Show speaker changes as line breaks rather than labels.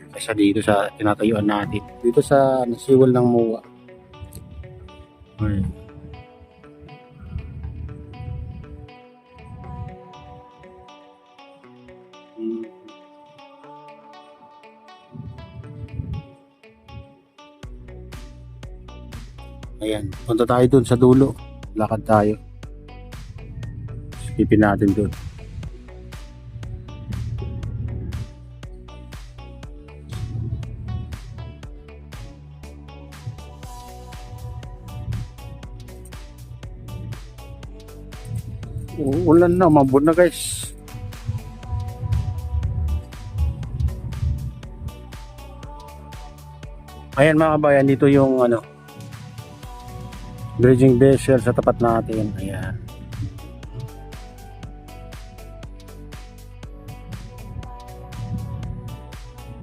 kaysa dito sa tinatayuan natin. Dito sa siwal ng MOA. Ayan. Ayan, punta tayo dun sa dulo. Lakad tayo. Skipin natin dun. Ulan na, mabot na guys. Ayan mga kabayan, dito yung bridging vessel sa tapat natin. Ayan.